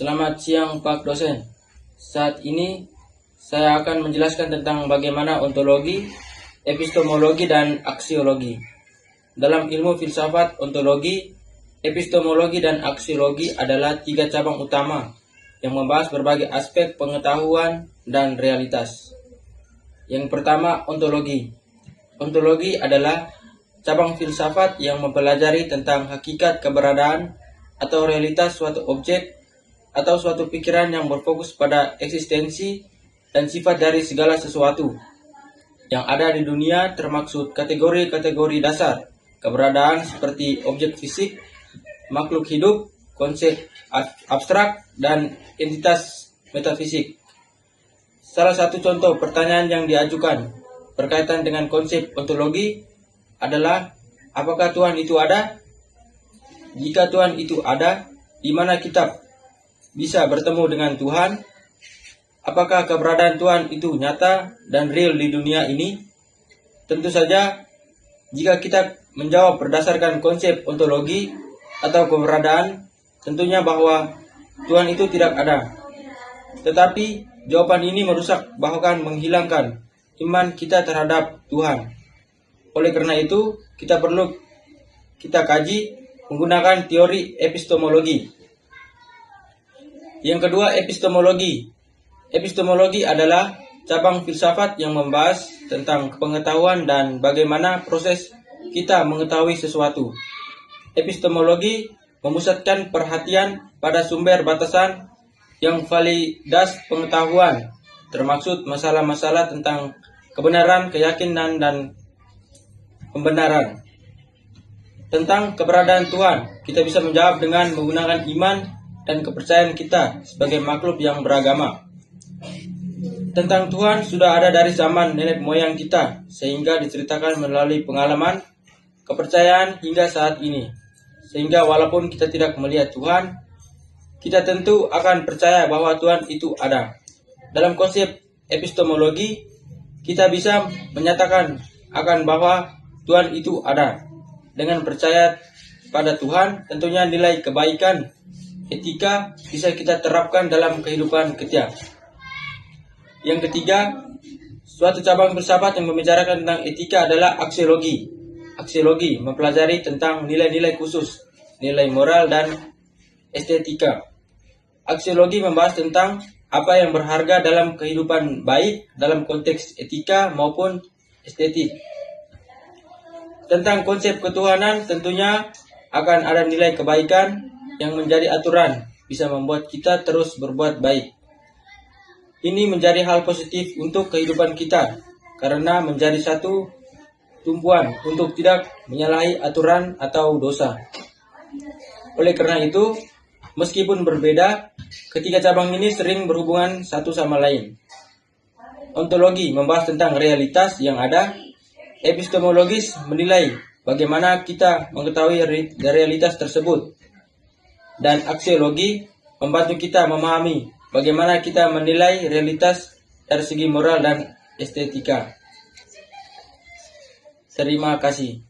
Selamat siang Pak dosen. Saat ini saya akan menjelaskan tentang bagaimana ontologi, epistemologi, dan aksiologi. Dalam ilmu filsafat, ontologi, epistemologi, dan aksiologi adalah tiga cabang utama yang membahas berbagai aspek pengetahuan dan realitas. Yang pertama, ontologi. Ontologi adalah cabang filsafat yang mempelajari tentang hakikat keberadaan atau realitas suatu objek atau suatu pikiran yang berfokus pada eksistensi dan sifat dari segala sesuatu yang ada di dunia, termaksud kategori-kategori dasar keberadaan seperti objek fisik, makhluk hidup, konsep abstrak, dan entitas metafisik. Salah satu contoh pertanyaan yang diajukan berkaitan dengan konsep ontologi adalah, apakah Tuhan itu ada? Jika Tuhan itu ada, di mana kita bisa bertemu dengan Tuhan? Apakah keberadaan Tuhan itu nyata dan real di dunia ini? Tentu saja, jika kita menjawab berdasarkan konsep ontologi atau keberadaan, tentunya bahwa Tuhan itu tidak ada. Tetapi jawaban ini merusak, bahkan menghilangkan iman kita terhadap Tuhan. Oleh karena itu, kita perlu kaji menggunakan teori epistemologi. Yang kedua, epistemologi. Epistemologi adalah cabang filsafat yang membahas tentang pengetahuan dan bagaimana proses kita mengetahui sesuatu. Epistemologi memusatkan perhatian pada sumber batasan yang validas pengetahuan, termaksud masalah-masalah tentang kebenaran, keyakinan, dan pembenaran. Tentang keberadaan Tuhan, kita bisa menjawab dengan menggunakan iman dan kepercayaan kita sebagai makhluk yang beragama. Tentang Tuhan sudah ada dari zaman nenek moyang kita, sehingga diceritakan melalui pengalaman, kepercayaan hingga saat ini. Sehingga walaupun kita tidak melihat Tuhan, kita tentu akan percaya bahwa Tuhan itu ada. Dalam konsep epistemologi, kita bisa menyatakan akan bahwa Tuhan itu ada. Dengan percaya pada Tuhan, tentunya nilai kebaikan, etika bisa kita terapkan dalam kehidupan kita. Yang ketiga, suatu cabang filsafat yang membicarakan tentang etika adalah aksiologi. Aksiologi mempelajari tentang nilai-nilai khusus, nilai moral dan estetika. Aksiologi membahas tentang apa yang berharga dalam kehidupan, baik dalam konteks etika maupun estetik. Tentang konsep ketuhanan, tentunya akan ada nilai kebaikan yang menjadi aturan, bisa membuat kita terus berbuat baik. Ini menjadi hal positif untuk kehidupan kita, karena menjadi satu tumpuan untuk tidak menyalahi aturan atau dosa. Oleh karena itu, meskipun berbeda, ketiga cabang ini sering berhubungan satu sama lain. Ontologi membahas tentang realitas yang ada, epistemologis menilai bagaimana kita mengetahui realitas tersebut, dan aksiologi membantu kita memahami bagaimana kita menilai realitas dari segi moral dan estetika. Terima kasih.